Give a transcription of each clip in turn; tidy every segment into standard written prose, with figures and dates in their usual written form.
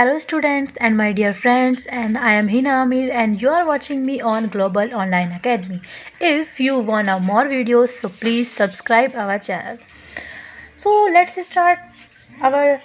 Hello students and my dear friends, and I am Hina Amir and you are watching me on Global Online Academy. If you want more videos, so please subscribe our channel. So let's start our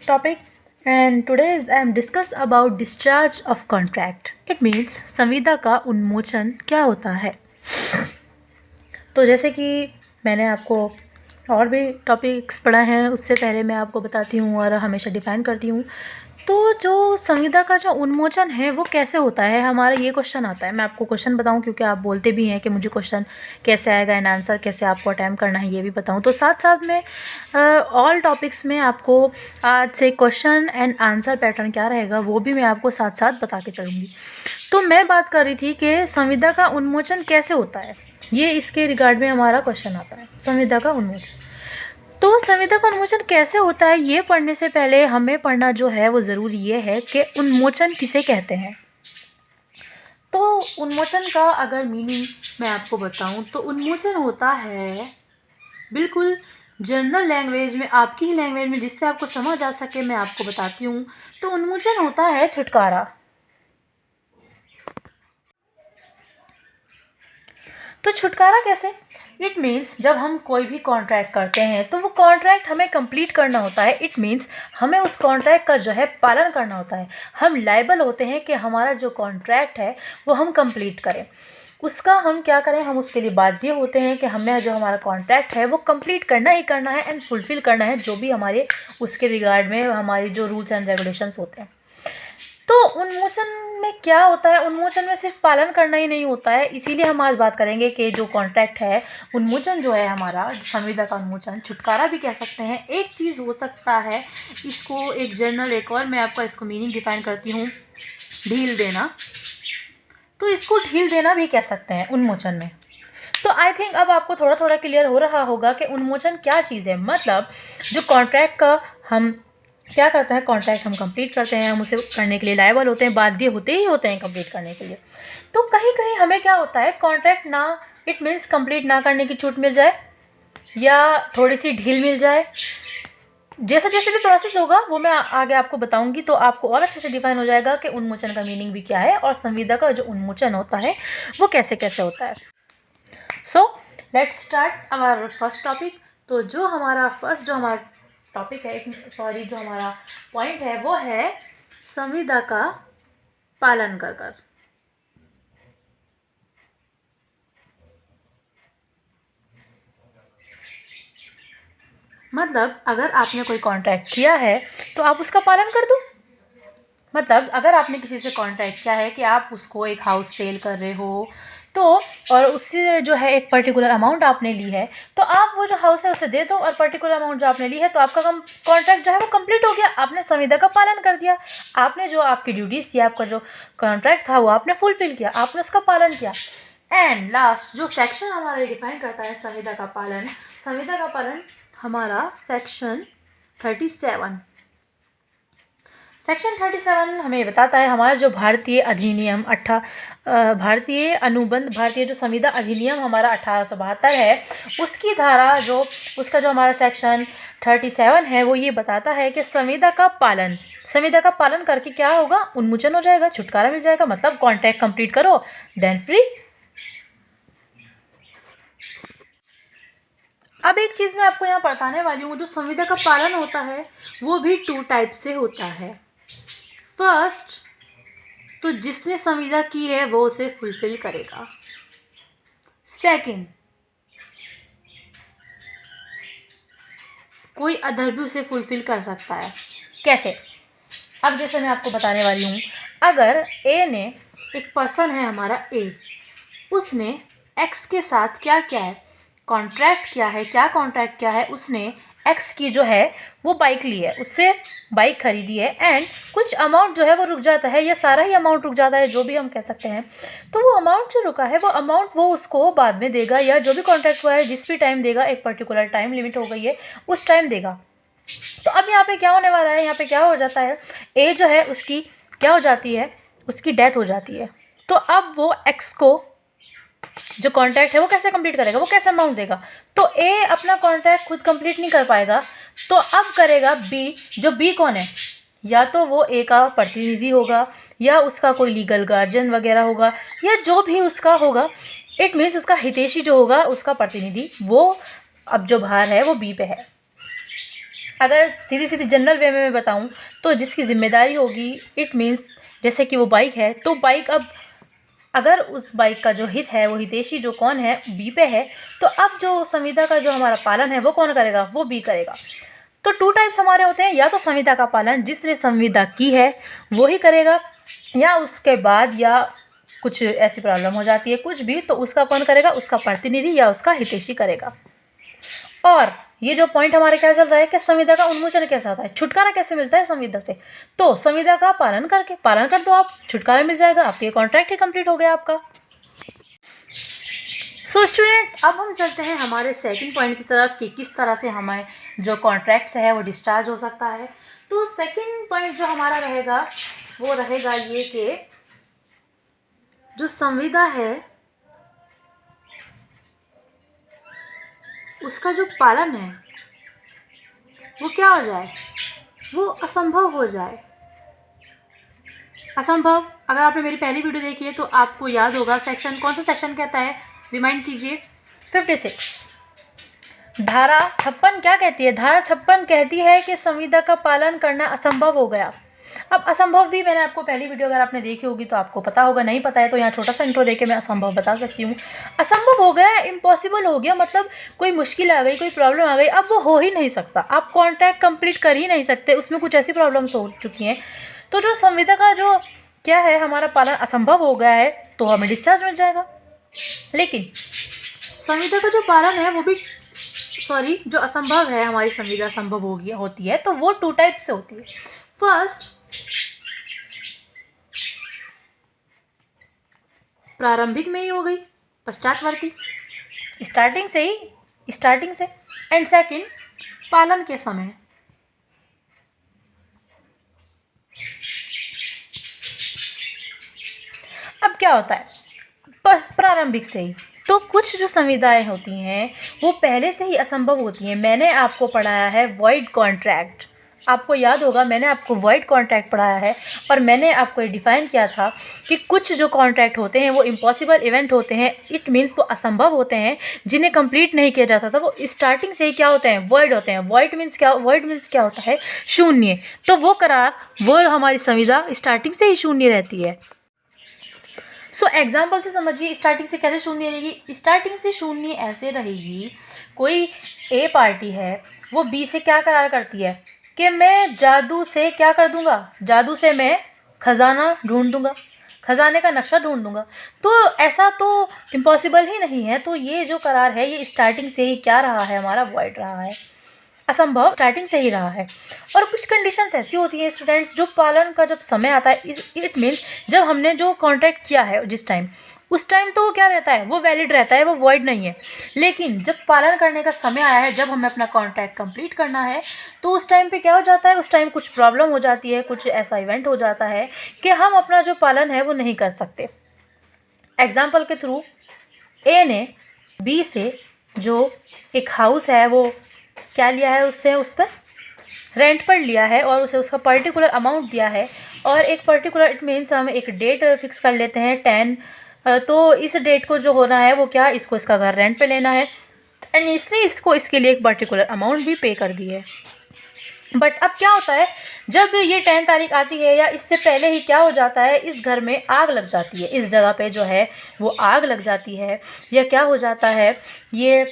topic, and today I am discuss about discharge of contract. It means संविदा का उन्मोचन क्या होता है। तो जैसे कि मैंने आपको और भी टॉपिक्स पढ़ा है, उससे पहले मैं आपको बताती हूँ और हमेशा डिफ़ाइन करती हूँ। तो जो संविदा का जो उन्मोचन है वो कैसे होता है, हमारा ये क्वेश्चन आता है। मैं आपको क्वेश्चन बताऊं क्योंकि आप बोलते भी हैं कि मुझे क्वेश्चन कैसे आएगा एंड आंसर कैसे आपको अटैम्प्ट करना है, ये भी बताऊं। तो साथ साथ में ऑल टॉपिक्स में आपको आज से क्वेश्चन एंड आंसर पैटर्न क्या रहेगा वो भी मैं आपको साथ साथ बता के चलूँगी। तो मैं बात कर रही थी कि संविदा का उन्मोचन कैसे होता है, ये इसके रिगार्ड में हमारा क्वेश्चन आता है। संविदा का उन्मोचन, तो संविदा का उन्मोचन कैसे होता है ये पढ़ने से पहले हमें पढ़ना जो है वो ज़रूरी ये है कि उन्मोचन किसे कहते हैं। तो उन्मोचन का अगर मीनिंग मैं आपको बताऊं तो उन्मोचन होता है बिल्कुल जनरल लैंग्वेज में, आपकी ही लैंग्वेज में, जिससे आपको समझ आ सके मैं आपको बताती हूँ। तो उन्मोचन होता है छुटकारा। तो छुटकारा कैसे? इट मीन्स जब हम कोई भी कॉन्ट्रैक्ट करते हैं तो वो कॉन्ट्रैक्ट हमें कंप्लीट करना होता है। इट मीन्स हमें उस कॉन्ट्रैक्ट का जो है पालन करना होता है। हम लायबल होते हैं कि हमारा जो कॉन्ट्रैक्ट है वो हम कंप्लीट करें। उसका हम क्या करें, हम उसके लिए बाध्य होते हैं कि हमें जो हमारा कॉन्ट्रैक्ट है वो कंप्लीट करना ही करना है एंड फुलफ़िल करना है, जो भी हमारे उसके रिगार्ड में हमारी जो रूल्स एंड रेगुलेशंस होते हैं। तो उन्मोचन में क्या होता है, उन्मोचन में सिर्फ पालन करना ही नहीं होता है। इसीलिए हम आज बात करेंगे कि जो कॉन्ट्रैक्ट है, उन्मोचन जो है हमारा, संविदा का उन्मोचन, छुटकारा भी कह सकते हैं। एक चीज़ हो सकता है इसको एक जर्नल, एक और मैं आपको इसको मीनिंग डिफाइन करती हूँ, ढील देना। तो इसको ढील देना भी कह सकते हैं उन्मोचन में। तो आई थिंक अब आपको थोड़ा थोड़ा क्लियर हो रहा होगा कि उन्मोचन क्या चीज़ है। मतलब जो कॉन्ट्रैक्ट का हम क्या करते हैं, कॉन्ट्रैक्ट हम कंप्लीट करते हैं, हम उसे करने के लिए लायबल होते हैं, बाध्य होते ही होते हैं कंप्लीट करने के लिए। तो कहीं कहीं हमें क्या होता है, कॉन्ट्रैक्ट ना, इट मीन्स कंप्लीट ना करने की छूट मिल जाए या थोड़ी सी ढील मिल जाए। जैसे जैसे भी प्रोसेस होगा वो मैं आगे आपको बताऊंगी, तो आपको और अच्छे से डिफाइन हो जाएगा कि उन्मोचन का मीनिंग भी क्या है और संविदा का जो उन्मोचन होता है वो कैसे कैसे होता है। So let's start our first topic. तो जो हमारा टॉपिक है, जो हमारा पॉइंट है वो है संविदा का पालन कर कर। मतलब अगर आपने कोई कॉन्ट्रैक्ट किया है तो आप उसका पालन कर दो। मतलब अगर आपने किसी से कॉन्ट्रैक्ट किया है कि आप उसको एक हाउस सेल कर रहे हो, तो और उससे जो है एक पर्टिकुलर अमाउंट आपने ली है, तो आप वो जो हाउस है उसे दे दो और पर्टिकुलर अमाउंट जो आपने ली है, तो आपका कॉन्ट्रैक्ट जो है वो कंप्लीट हो गया। आपने संविदा का पालन कर दिया, आपने जो आपकी ड्यूटीज़ थी, आपका जो कॉन्ट्रैक्ट था वो आपने फुलफिल किया, आपने उसका पालन किया। एंड लास्ट जो सेक्शन हमारा डिफाइन करता है संविदा का पालन, संविदा का पालन हमारा सेक्शन 37 हमें बताता है, हमारा जो भारतीय अधिनियम भारतीय अनुबंध, भारतीय जो संविदा अधिनियम हमारा 1872 है, उसकी धारा जो उसका जो हमारा सेक्शन 37 है वो ये बताता है कि संविदा का पालन करके क्या होगा, उन्मोचन हो जाएगा, छुटकारा मिल जाएगा। मतलब कॉन्ट्रैक्ट कंप्लीट करो देन फ्री। अब एक चीज़ मैं आपको यहाँ बताने वाली हूँ, जो संविदा का पालन होता है वो भी 2 टाइप से होता है। फर्स्ट, तो जिसने संविदा की है वो उसे फुलफिल करेगा। सेकंड, कोई अदर भी उसे फुलफिल कर सकता है। कैसे? अब जैसे मैं आपको बताने वाली हूँ, अगर ए ने, एक पर्सन है हमारा ए, उसने एक्स के साथ क्या क्या है, कॉन्ट्रैक्ट किया है, उसने एक्स की जो है वो बाइक ली है, उससे बाइक खरीदी है एंड कुछ अमाउंट जो है वो रुक जाता है या सारा ही अमाउंट रुक जाता है, जो भी हम कह सकते हैं। तो वो अमाउंट जो रुका है वो अमाउंट वो उसको बाद में देगा, या जो भी कॉन्ट्रैक्ट हुआ है जिस भी टाइम देगा, एक पर्टिकुलर टाइम लिमिट हो गई है उस टाइम देगा। तो अब यहाँ पे क्या होने वाला है, यहाँ पे क्या हो जाता है, ए जो है उसकी क्या हो जाती है, उसकी डेथ हो जाती है। तो अब वो एक्स को जो कॉन्ट्रैक्ट है वो कैसे कंप्लीट करेगा, वो कैसे अमाउंट देगा। तो ए अपना कॉन्ट्रैक्ट खुद कंप्लीट नहीं कर पाएगा, तो अब करेगा बी। जो बी कौन है, या तो वो ए का प्रतिनिधि होगा या उसका कोई लीगल गार्जियन वगैरह होगा या जो भी उसका होगा। इट मीन्स उसका हितैषी जो होगा, उसका प्रतिनिधि, वो अब जो भार है वो बी पे है। अगर सीधी सीधी जनरल वे में मैं बताऊँ तो जिसकी जिम्मेदारी होगी, इट मीन्स जैसे कि वो बाइक है, तो बाइक अब अगर उस बाइक का जो हित है, वो हितैषी जो कौन है, बी पे है, तो अब जो संविदा का जो हमारा पालन है वो कौन करेगा, वो बी करेगा। तो 2 टाइप्स हमारे होते हैं, या तो संविदा का पालन जिसने संविदा की है वो ही करेगा, या उसके बाद या कुछ ऐसी प्रॉब्लम हो जाती है कुछ भी, तो उसका कौन करेगा, उसका प्रतिनिधि या उसका हितैषी करेगा। और ये जो पॉइंट हमारे क्या चल रहा है कि संविदा का उन्मोचन कैसे होता है, छुटकारा कैसे मिलता है संविदा से। तो संविदा का पालन कर दो आप, छुटकारा मिल जाएगा, आपके कॉन्ट्रैक्ट ही कंप्लीट हो गया आपका। सो स्टूडेंट, अब हम चलते हैं हमारे सेकंड पॉइंट की तरफ कि किस तरह से हमें जो कॉन्ट्रैक्ट्स है वो डिस्चार्ज हो सकता है। तो सेकंड पॉइंट जो हमारा रहेगा वो रहेगा ये कि जो संविदा है उसका जो पालन है वो क्या हो जाए, वो असंभव हो जाए। असंभव, अगर आपने मेरी पहली वीडियो देखी है तो आपको याद होगा, सेक्शन कौन सा सेक्शन कहता है, रिमाइंड कीजिए, 56। धारा 56 क्या कहती है, धारा 56 कहती है कि संविदा का पालन करना असंभव हो गया। अब असंभव भी मैंने आपको पहली वीडियो अगर आपने देखी होगी तो आपको पता होगा, नहीं पता है तो यहाँ छोटा सा इंट्रो देके मैं असंभव बता सकती हूँ। असंभव हो गया, इम्पॉसिबल हो गया, मतलब कोई मुश्किल आ गई, कोई प्रॉब्लम आ गई, अब वो हो ही नहीं सकता, आप कॉन्ट्रैक्ट कंप्लीट कर ही नहीं सकते, उसमें कुछ ऐसी प्रॉब्लम्स हो चुकी हैं। तो जो संविदा का जो क्या है हमारा पालन असंभव हो गया है तो हमें डिस्चार्ज मिल जाएगा। लेकिन संविदा का जो पालन है वो भी जो असंभव है, हमारी संविदा असंभव होती है तो वो 2 टाइप से होती है। फर्स्ट, प्रारंभिक में ही हो गई, पश्चातवर्ती, स्टार्टिंग से। एंड सेकंड, पालन के समय। अब क्या होता है, प्रारंभिक से ही तो कुछ जो संविदाएं होती हैं वो पहले से ही असंभव होती हैं। मैंने आपको पढ़ाया है वॉइड कॉन्ट्रैक्ट, आपको याद होगा मैंने आपको वॉइड कॉन्ट्रैक्ट पढ़ाया है और मैंने आपको ये डिफ़ाइन किया था कि कुछ जो कॉन्ट्रैक्ट होते हैं वो इम्पॉसिबल इवेंट होते हैं, इट मीन्स वो असंभव होते हैं, जिन्हें कंप्लीट नहीं किया जाता था, वो स्टार्टिंग से ही क्या होते हैं, वॉइड होते हैं। वॉइड मीन्स क्या होता है, शून्य। तो वो करार, वो हमारी संविदा स्टार्टिंग से ही शून्य रहती है। सो एग्जाम्पल से समझिए, स्टार्टिंग से कैसे शून्य रहेगी, स्टार्टिंग से शून्य ऐसे रहेगी, कोई ए पार्टी है वो बी से क्या करार करती है कि मैं जादू से क्या कर दूंगा, जादू से मैं खजाना ढूंढ दूंगा, खजाने का नक्शा ढूंढ दूंगा। तो ऐसा तो इम्पॉसिबल ही नहीं है। तो ये जो करार है ये स्टार्टिंग से ही क्या रहा है, हमारा वॉइड रहा है, असंभव स्टार्टिंग से ही रहा है। और कुछ कंडीशंस ऐसी होती हैं स्टूडेंट्स, जो पालन का जब समय आता है, इट मीन्स जब हमने जो कॉन्ट्रैक्ट किया है जिस टाइम, उस टाइम तो वो क्या रहता है, वो वैलिड रहता है, वो वॉइड नहीं है। लेकिन जब पालन करने का समय आया है, जब हमें अपना कॉन्ट्रैक्ट कंप्लीट करना है, तो उस टाइम पे क्या हो जाता है, उस टाइम कुछ प्रॉब्लम हो जाती है, कुछ ऐसा इवेंट हो जाता है कि हम अपना जो पालन है वो नहीं कर सकते। एग्जाम्पल के थ्रू, ए ने बी से जो एक हाउस है वो क्या लिया है, उससे उस पर रेंट पर लिया है और उसे उसका पर्टिकुलर अमाउंट दिया है, और एक पर्टिकुलर, इट मीन्स हम एक डेट फिक्स कर लेते हैं 10, तो इस डेट को जो होना है वो क्या, इसको इसका घर रेंट पे लेना है, एंड इसने इसको इसके लिए एक पर्टिकुलर अमाउंट भी पे कर दी है। बट अब क्या होता है, जब ये 10 तारीख आती है या इससे पहले ही क्या हो जाता है, इस घर में आग लग जाती है, इस जगह पे जो है वो आग लग जाती है, या क्या हो जाता है, ये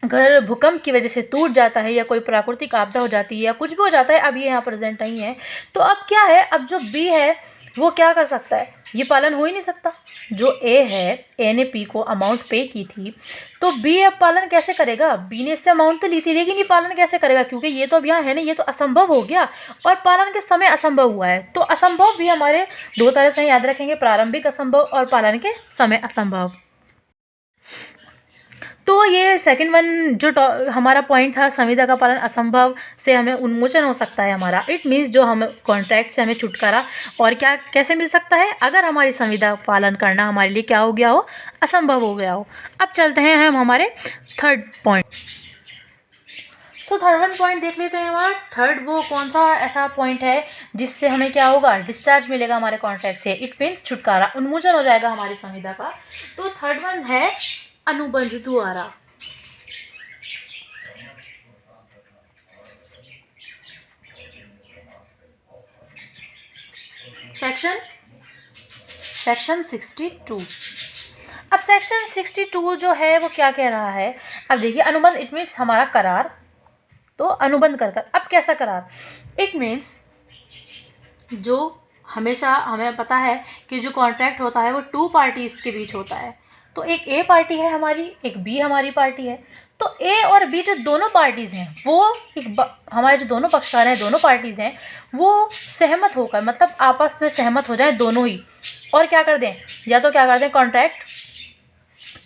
घर भूकंप की वजह से टूट जाता है, या कोई प्राकृतिक आपदा हो जाती है, या कुछ भी हो जाता है। अब ये यहाँ प्रेजेंट नहीं है, तो अब क्या है, अब जो बी है वो क्या कर सकता है, ये पालन हो ही नहीं सकता। जो ए है, ए ने पी को अमाउंट पे की थी, तो बी अब पालन कैसे करेगा, बी ने इससे अमाउंट तो ली थी लेकिन ये पालन कैसे करेगा, क्योंकि ये तो अब यहाँ है नहीं, ये तो असंभव हो गया और पालन के समय असंभव हुआ है। तो असंभव भी हमारे 2 तरह से याद रखेंगे, प्रारंभिक असंभव और पालन के समय असंभव। तो ये सेकंड वन जो हमारा पॉइंट था, संविदा का पालन असंभव से हमें उन्मोचन हो सकता है हमारा, इट मीन्स जो हम कॉन्ट्रैक्ट से हमें छुटकारा और क्या कैसे मिल सकता है, अगर हमारी संविदा पालन करना हमारे लिए क्या हो गया हो, असंभव हो गया हो। अब चलते हैं हम हमारे third point. So third one point देख लेते हैं हमारा। थर्ड वो कौन सा ऐसा पॉइंट है जिससे हमें क्या होगा, डिस्चार्ज मिलेगा हमारे कॉन्ट्रैक्ट से। इट मीन्स छुटकारा, उन्मोचन हो जाएगा हमारी संविदा का। तो थर्ड वन है अनुबंध द्वारा। सेक्शन 62। अब सेक्शन 62 जो है वो क्या कह रहा है, अब देखिए अनुबंध इट मीन्स हमारा करार, तो अनुबंध कर कर। अब कैसा करार, इट मीन्स जो हमेशा हमें पता है कि जो कॉन्ट्रैक्ट होता है वो टू पार्टीज़ के बीच होता है। तो एक ए पार्टी है हमारी, एक बी हमारी पार्टी है। तो ए और बी जो दोनों पार्टीज़ हैं वो हमारे जो दोनों पक्षकार हैं, दोनों पार्टीज़ हैं, वो सहमत होकर, मतलब आपस में सहमत हो जाएं दोनों ही, और क्या कर दें, या तो क्या कर दें कॉन्ट्रैक्ट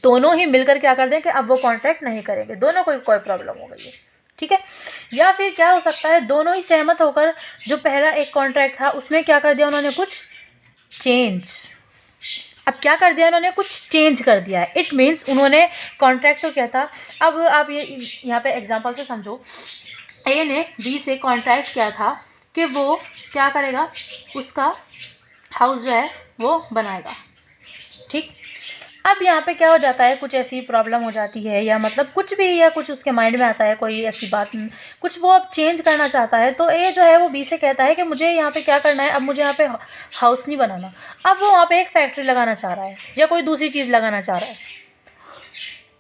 दोनों ही मिलकर क्या कर दें कि अब वो कॉन्ट्रैक्ट नहीं करेंगे, दोनों को कोई प्रॉब्लम हो गई है, ठीक है। या फिर क्या हो सकता है, दोनों ही सहमत होकर जो पहला एक कॉन्ट्रैक्ट था उसमें क्या कर दिया उन्होंने, कुछ चेंज। अब क्या कर दिया उन्होंने, कुछ चेंज कर दिया है। इट मीन्स उन्होंने कॉन्ट्रैक्ट तो क्या था, अब आप ये यहाँ पे एग्जांपल से समझो, ए ने बी से कॉन्ट्रैक्ट किया था कि वो क्या करेगा, उसका हाउस जो है वो बनाएगा, ठीक। अब यहाँ पे क्या हो जाता है, कुछ ऐसी प्रॉब्लम हो जाती है, या मतलब कुछ भी, या कुछ उसके माइंड में आता है कोई ऐसी बात, कुछ वो अब चेंज करना चाहता है। तो ए जो है वो बी से कहता है कि मुझे यहाँ पे क्या करना है, अब मुझे यहाँ पे हाउस नहीं बनाना, अब वो वहाँ पे एक फैक्ट्री लगाना चाह रहा है या कोई दूसरी चीज़ लगाना चाह रहा है।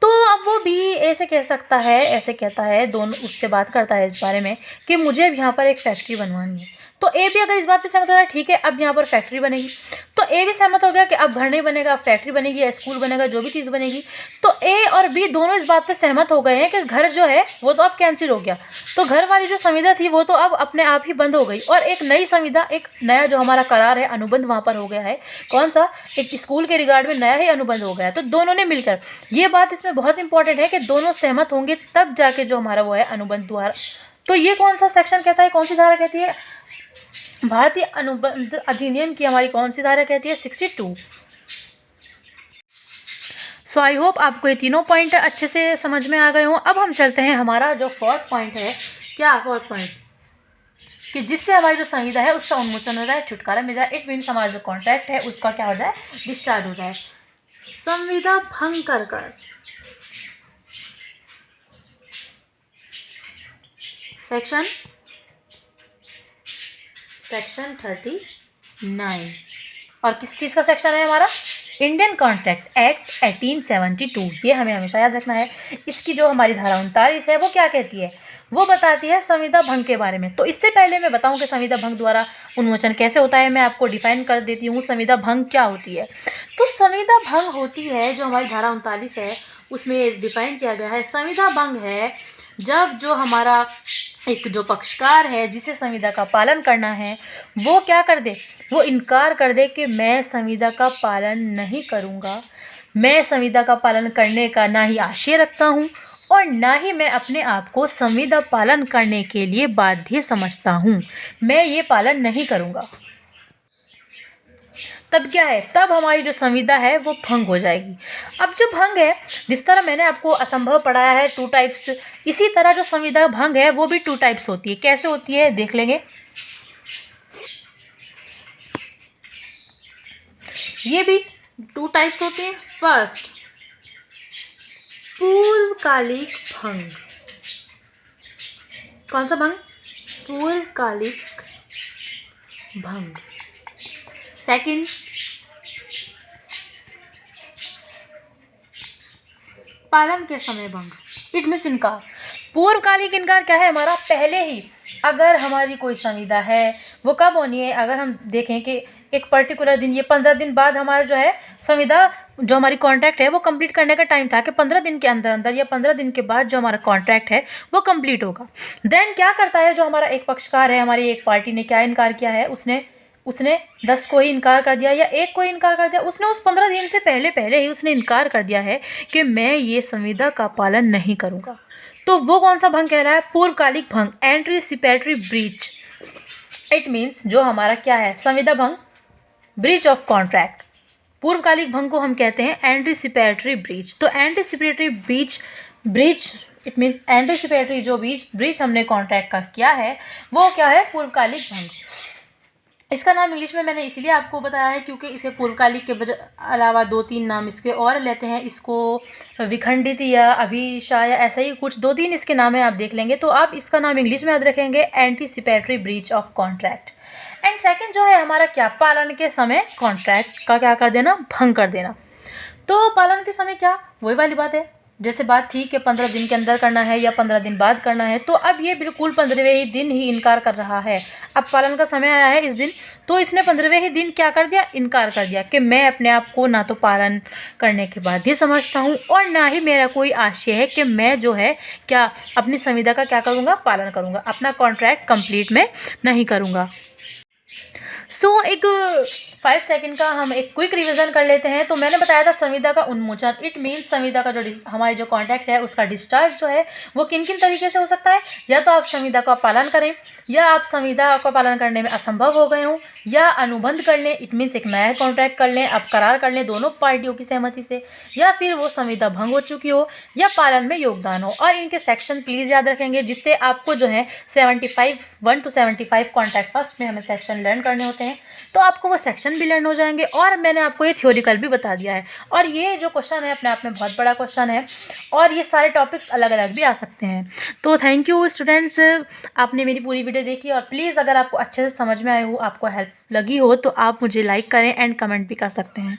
तो अब वो बी ए से कह सकता है, ऐसे कहता है, दोनों उससे बात करता है इस बारे में कि मुझे अब यहाँ पर एक फैक्ट्री बनवानी है। तो ए भी अगर इस बात पे सहमत हो रहा है, ठीक है अब यहाँ पर फैक्ट्री बनेगी, तो ए भी सहमत हो गया कि अब घर नहीं बनेगा, अब फैक्ट्री बनेगी या स्कूल बनेगा, जो भी चीज़ बनेगी। तो ए और बी दोनों इस बात पे सहमत हो गए हैं कि घर जो है वो तो अब कैंसिल हो गया, तो घर वाली जो संविदा थी वो तो अब अपने आप ही बंद हो गई, और एक नई संविदा, एक नया जो हमारा करार है, अनुबंध वहाँ पर हो गया है। कौन सा, एक स्कूल के रिगार्ड में नया ही अनुबंध हो गया। तो दोनों ने मिलकर, ये बात इसमें बहुत इंपॉर्टेंट है कि दोनों सहमत होंगे तब जाके जो हमारा वो है अनुबंध द्वारा। तो ये कौन सा सेक्शन कहता है, कौन सी धारा कहती है, भारतीय अनुबंध अधिनियम की हमारी कौन सी धारा कहती है, 62। सो आई होप आपको ये तीनों पॉइंट अच्छे से समझ में आ गए हों। अब हम चलते हैं हमारा जो फोर्थ पॉइंट है, क्या फोर्थ पॉइंट, कि जिससे हमारी जो संविदा है उसका उन्मोचन हो जाए, छुटकारा मिल जाए। इट मीन्स हमारा जो कॉन्ट्रैक्ट है उसका क्या हो जाए, डिस्चार्ज हो जाए। संविदा भंग कर कर, सेक्शन 39, और किस चीज़ का सेक्शन है हमारा, इंडियन कॉन्ट्रैक्ट एक्ट 1872। ये हमें हमेशा याद रखना है। इसकी जो हमारी धारा 39 है वो क्या कहती है, वो बताती है संविदा भंग के बारे में। तो इससे पहले मैं बताऊं कि संविदा भंग द्वारा उन्मोचन कैसे होता है, मैं आपको डिफाइन कर देती हूँ संविदा भंग क्या होती है। तो संविदा भंग होती है, जो हमारी धारा 39 है उसमें डिफाइन किया गया है, संविदा भंग है जब जो हमारा एक जो पक्षकार है जिसे संविदा का पालन करना है वो क्या कर दे, वो इनकार कर दे कि मैं संविदा का पालन नहीं करूँगा, मैं संविदा का पालन करने का ना ही आशय रखता हूँ और ना ही मैं अपने आप को संविदा पालन करने के लिए बाध्य समझता हूँ, मैं ये पालन नहीं करूँगा। तब क्या है, तब हमारी जो संविदा है वो भंग हो जाएगी। अब जो भंग है, जिस तरह मैंने आपको असंभव पढ़ाया है 2 टाइप्स, इसी तरह जो संविदा भंग है वो भी 2 टाइप्स होती है। कैसे होती है देख लेंगे। ये भी 2 टाइप्स होते हैं। फर्स्ट, पूर्वकालिक भंग। कौन सा भंग, पूर्वकालिक भंग। सेकंड, पालन के समय भंग। इट मीन्स इनकार। पूर्वकालिक इनकार क्या है हमारा, पहले ही अगर हमारी कोई संविदा है वो कब होनी है, अगर हम देखें कि एक पर्टिकुलर दिन, ये 15 दिन बाद हमारा जो है संविदा, जो हमारी कॉन्ट्रैक्ट है वो कंप्लीट करने का टाइम था कि 15 दिन के अंदर अंदर या 15 दिन के बाद जो हमारा कॉन्ट्रैक्ट है वो कंप्लीट होगा। देन क्या करता है जो हमारा एक पक्षकार है, हमारी एक पार्टी ने क्या इनकार किया है, उसने 10 को ही इनकार कर दिया या 1 को इनकार कर दिया, उसने उस 15 दिन से पहले ही उसने इनकार कर दिया है कि मैं ये संविदा का पालन नहीं करूँगा। तो वो कौन सा भंग कह रहा है, पूर्वकालिक भंग, एंटीसिपेटरी ब्रीच। इट मीन्स जो हमारा क्या है, संविदा भंग, ब्रीच ऑफ कॉन्ट्रैक्ट। पूर्वकालिक भंग को हम कहते हैं एंटीसिपेटरी ब्रीच। तो anticipatory breach it means anticipatory जो ब्रीच हमने कॉन्ट्रैक्ट का किया है वो क्या है, पूर्वकालिक भंग। इसका नाम इंग्लिश में मैंने इसलिए आपको बताया है क्योंकि इसे पूर्वकालिक के अलावा 2-3 नाम इसके और लेते हैं। इसको विखंडित या अभिशा या ऐसा ही कुछ 2-3 इसके नाम है, आप देख लेंगे। तो आप इसका नाम इंग्लिश में याद रखेंगे, anticipatory breach of contract. And second जो है हमारा क्या, पालन के समय कॉन्ट्रैक्ट का क्या कर देना, भंग कर देना। तो पालन के समय क्या, वही वाली बात है जैसे बात थी कि 15 दिन के अंदर करना है या 15 दिन बाद करना है। तो अब ये बिल्कुल 15वें ही दिन ही इनकार कर रहा है। अब पालन का समय आया है इस दिन, तो इसने 15वें ही दिन क्या कर दिया, इनकार कर दिया कि मैं अपने आप को ना तो पालन करने के बाद ही समझता हूँ और ना ही मेरा कोई आशय है कि मैं जो है क्या अपनी संविदा का क्या करूँगा, पालन करूँगा, अपना कॉन्ट्रैक्ट कंप्लीट में नहीं करूँगा। सो एक 5 सेकंड का हम एक क्विक रिवीजन कर लेते हैं। तो मैंने बताया था संविदा का उन्मोचन, इट मीन्स संविदा का जो हमारी जो कॉन्ट्रैक्ट है उसका डिस्चार्ज जो है वो किन किन तरीके से हो सकता है, या तो आप संविदा का पालन करें, या आप संविदा का पालन करने में असंभव हो गए हों, या अनुबंध कर लें, इट मीन्स एक नया कॉन्ट्रैक्ट कर लें, आप करार कर लें दोनों पार्टियों की सहमति से, या फिर वो संविदा भंग हो चुकी हो या पालन में योगदान हो। और इनके सेक्शन प्लीज़ याद रखेंगे, जिससे आपको जो है 1 to 75 कॉन्ट्रैक्ट फर्स्ट में हमें सेक्शन लर्न करने होते हैं, तो आपको वो सेक्शन भी लर्न हो जाएंगे। और मैंने आपको ये थ्योरिकल भी बता दिया है। और ये जो क्वेश्चन है अपने आप में बहुत बड़ा क्वेश्चन है और ये सारे टॉपिक्स अलग अलग भी आ सकते हैं। तो थैंक यू स्टूडेंट्स, आपने मेरी पूरी वीडियो देखी। और प्लीज़ अगर आपको अच्छे से समझ में आए हो, आपको हेल्प लगी हो, तो आप मुझे लाइक करें एंड कमेंट भी कर सकते हैं।